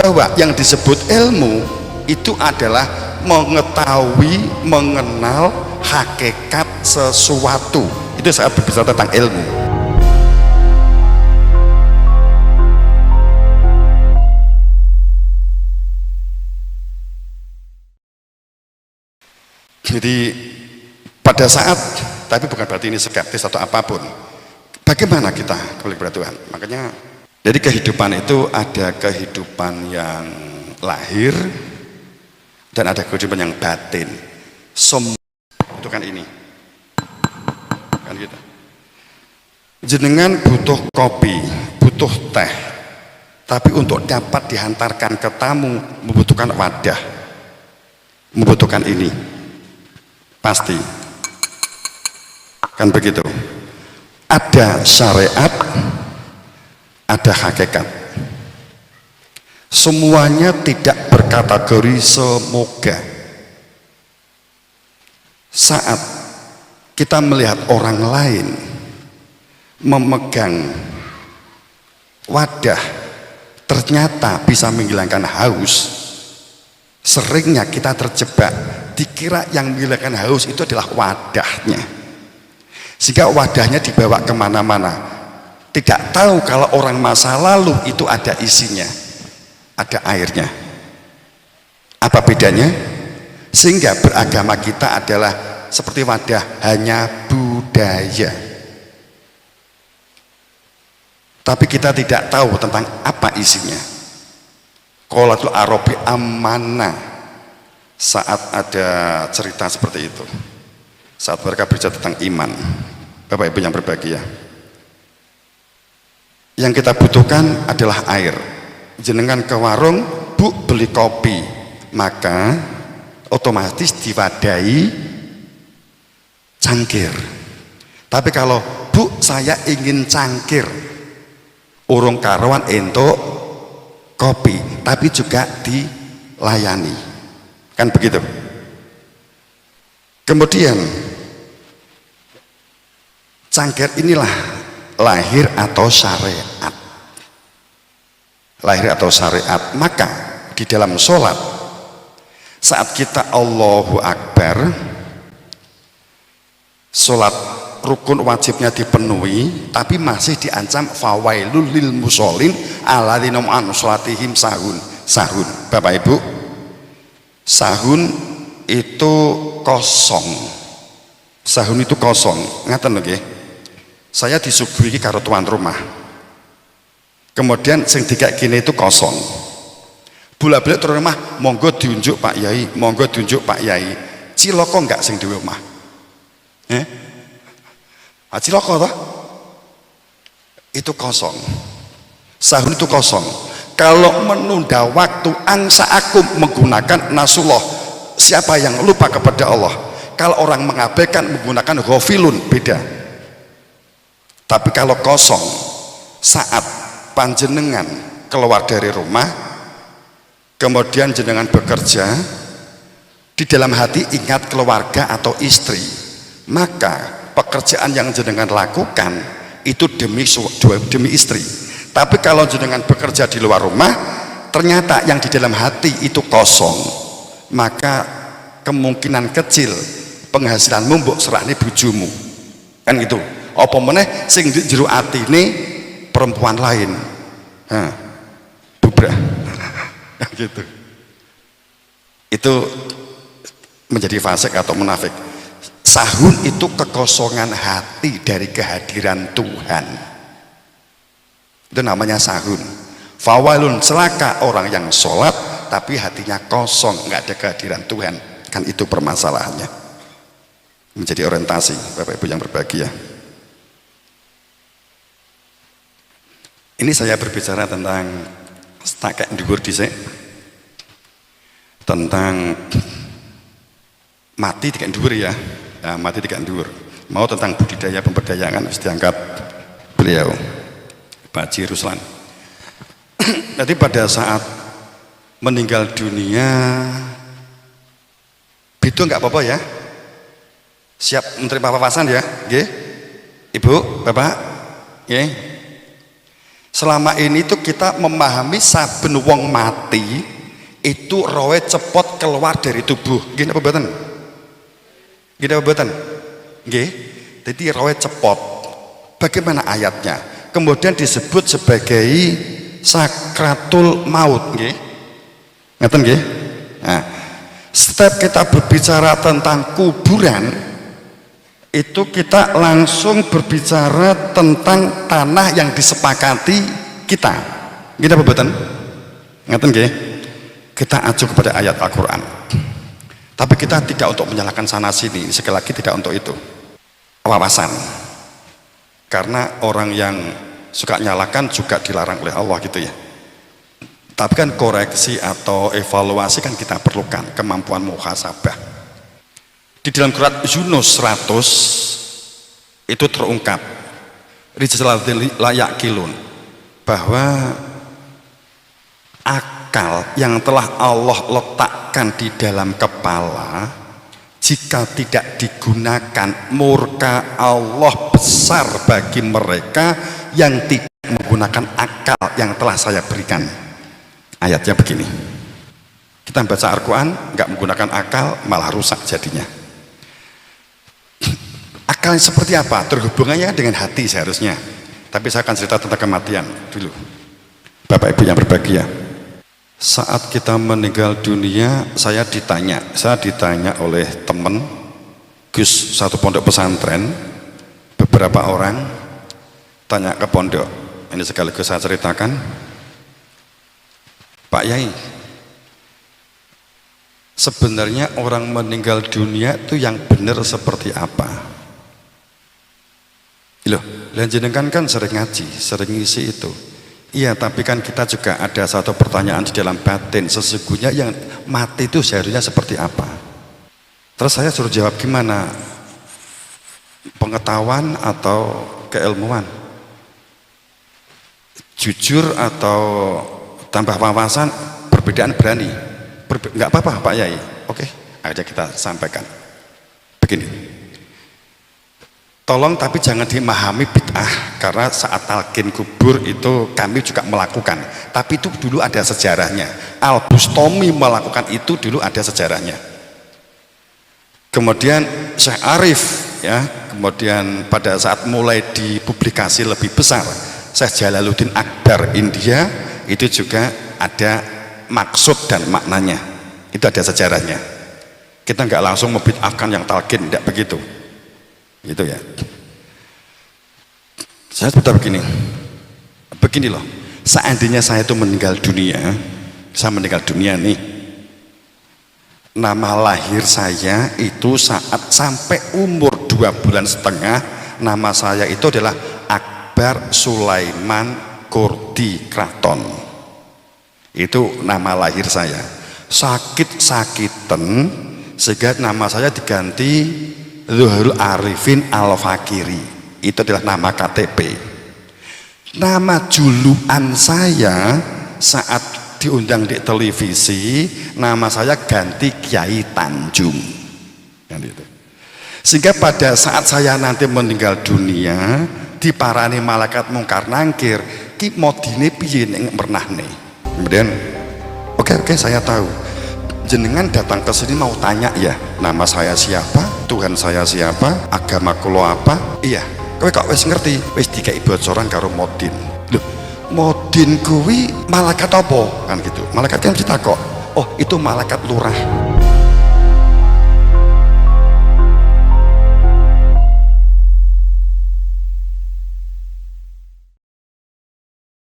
bahwa yang disebut ilmu itu adalah mengetahui, mengenal hakikat sesuatu. Itu saat berbicara tentang ilmu. Jadi pada saat, tapi bukan berarti ini skeptis atau apapun, bagaimana kita kembali kepada Tuhan. Makanya dari kehidupan itu ada kehidupan yang lahir dan ada kehidupan yang batin. Semua itu kan ini kan gitu. Jenengan butuh kopi, butuh teh, tapi untuk dapat dihantarkan ke tamu membutuhkan wadah, membutuhkan ini, pasti kan begitu. Ada syariat, ada hakikat. Semuanya tidak berkategori semoga. Saat kita melihat orang lain memegang wadah ternyata bisa menghilangkan haus, seringnya kita terjebak dikira yang menghilangkan haus itu adalah wadahnya, sehingga wadahnya dibawa kemana-mana, tidak tahu kalau orang masa lalu itu ada isinya, ada airnya. Apa bedanya? Sehingga beragama kita adalah seperti wadah, hanya budaya, tapi kita tidak tahu tentang apa isinya. Qolatul Arabi amanah. Saat ada cerita seperti itu, saat mereka berbicara tentang iman, Bapak Ibu yang berbahagia, yang kita butuhkan adalah air. Jenengan ke warung, Bu, beli kopi, maka otomatis diwadahi cangkir. Tapi kalau, Bu, saya ingin cangkir, urung karuan entuk kopi, tapi juga dilayani, kan begitu. Kemudian cangkir inilah lahir atau syariat, lahir atau syariat. Maka di dalam sholat, saat kita Allahu Akbar, sholat rukun wajibnya dipenuhi, tapi masih diancam fawailul lil musholin alladzina hum an sholatihim sahun. Sahun, Bapak Ibu, sahun itu kosong. Sahun itu kosong. Ngaten lho nggih. Saya disuguhi karo tuan rumah, kemudian sing dikek gini itu kosong. Bola-balik tuan rumah, monggo diunjuk Pak Yai, monggo diunjuk Pak Yai. Ciloko enggak sing di rumah? Ciloko toh? Itu kosong. Sahun itu kosong. Kalau menunda waktu, angsa aku menggunakan nasullah. Siapa yang lupa kepada Allah? Kalau orang mengabaikan menggunakan ghafilun, beda. Tapi kalau kosong, saat panjenengan keluar dari rumah, kemudian jenengan bekerja, di dalam hati ingat keluarga atau istri, maka pekerjaan yang jenengan lakukan itu demi istri. Tapi kalau jenengan bekerja di luar rumah, ternyata yang di dalam hati itu kosong, maka kemungkinan kecil penghasilanmu mbok serahne bojomu, kan gitu. Apa meneh sing jero atine perempuan lain, bubrah gitu. Itu menjadi fasik atau munafik. Sahun itu kekosongan hati dari kehadiran Tuhan, itu namanya sahun. Fawalun, celaka orang yang sholat tapi hatinya kosong, nggak ada kehadiran Tuhan, kan itu permasalahannya. Menjadi orientasi Bapak Ibu yang berbahagia. Ini saya berbicara tentang stakek dhuwur dhisik, tentang mati dikek dhuwur ya. Nah, mati dikek dhuwur. Mau tentang budidaya pemberdayaan harus diangkat beliau Pak Haji Ruslan. Jadi pada saat meninggal dunia, itu nggak apa-apa ya. Siap menerima papasan ya, nggih? Ibu, Bapak, nggih. Selama ini tuh kita memahami saben wong mati itu roe cepot keluar dari tubuh. Gini apa mboten? Gini apa mboten? Nggih. Jadi roe cepot. Bagaimana ayatnya? Kemudian disebut sebagai sakratul maut, nggih. Ngeten nggih? Nah, setiap kita berbicara tentang kuburan itu kita langsung berbicara tentang tanah yang disepakati kita. Gini apa mboten? Ngeten nggih? Kita acu kepada ayat Al-Qur'an. Tapi kita tidak untuk menyalahkan sana sini, sekali lagi tidak untuk itu. Wawasan. Karena orang yang suka nyalakan juga dilarang oleh Allah gitu ya. Tapi kan koreksi atau evaluasi kan kita perlukan, kemampuan muhasabah. Di dalam surat Yunus 100 itu terungkap layak kilun bahwa akal yang telah Allah letakkan di dalam kepala jika tidak digunakan, murka Allah besar bagi mereka yang tidak menggunakan akal yang telah saya berikan. Ayatnya begini, kita baca Al-Quran nggak menggunakan akal malah rusak jadinya. Akal seperti apa? Terhubungannya dengan hati seharusnya. Tapi saya akan cerita tentang kematian dulu. Bapak Ibu yang berbahagia, saat kita meninggal dunia, saya ditanya oleh teman Gus satu pondok pesantren, beberapa orang tanya ke pondok, ini sekaligus saya ceritakan. Pak Yai, sebenarnya orang meninggal dunia itu yang benar seperti apa? Loh, jenengan kan sering ngaji, sering ngisi itu. Iya, tapi kan kita juga ada satu pertanyaan di dalam batin, sesungguhnya yang mati itu seharusnya seperti apa? Terus saya suruh jawab gimana? Pengetahuan atau keilmuan? Jujur atau tambah wawasan? Perbedaan berani? Nggak apa-apa Pak Yai. Oke, aja kita sampaikan. Begini. Tolong tapi jangan dimahami bid'ah, karena saat talqin kubur itu kami juga melakukan, tapi itu dulu ada sejarahnya. Al-Bustami melakukan itu dulu ada sejarahnya. Kemudian Syekh Arif ya, kemudian pada saat mulai dipublikasi lebih besar, Syekh Jalaluddin Akbar India itu juga ada maksud dan maknanya, itu ada sejarahnya. Kita nggak langsung membid'ahkan yang talqin, tidak begitu. Gitu ya. Saya sebentar begini loh, seandainya saya itu meninggal dunia, saya meninggal dunia nih, nama lahir saya itu saat sampai umur 2,5 bulan, nama saya itu adalah Akbar Sulaiman Kurdi Kraton. Itu nama lahir saya. Sakit-sakiten sehingga nama saya diganti Zuhurul Arifin Al-Fakiri, itu adalah nama KTP. Nama julukan saya saat diundang di televisi, nama saya ganti Kiai Tanjung, sehingga pada saat saya nanti meninggal dunia diparani malaikat mungkar nangkir, ki modine piye nek pernah nih. Kemudian oke, saya tahu jenengan datang ke sini mau tanya ya, nama saya siapa, Tuhan saya siapa, agama kulo apa? Iya, kowe kok wis ngerti, wis dikai bocoran karo Modin. Loh, Modin kuwi malaikat apa? Kan gitu. Malaikat kan kita kok. Oh, itu malaikat lurah.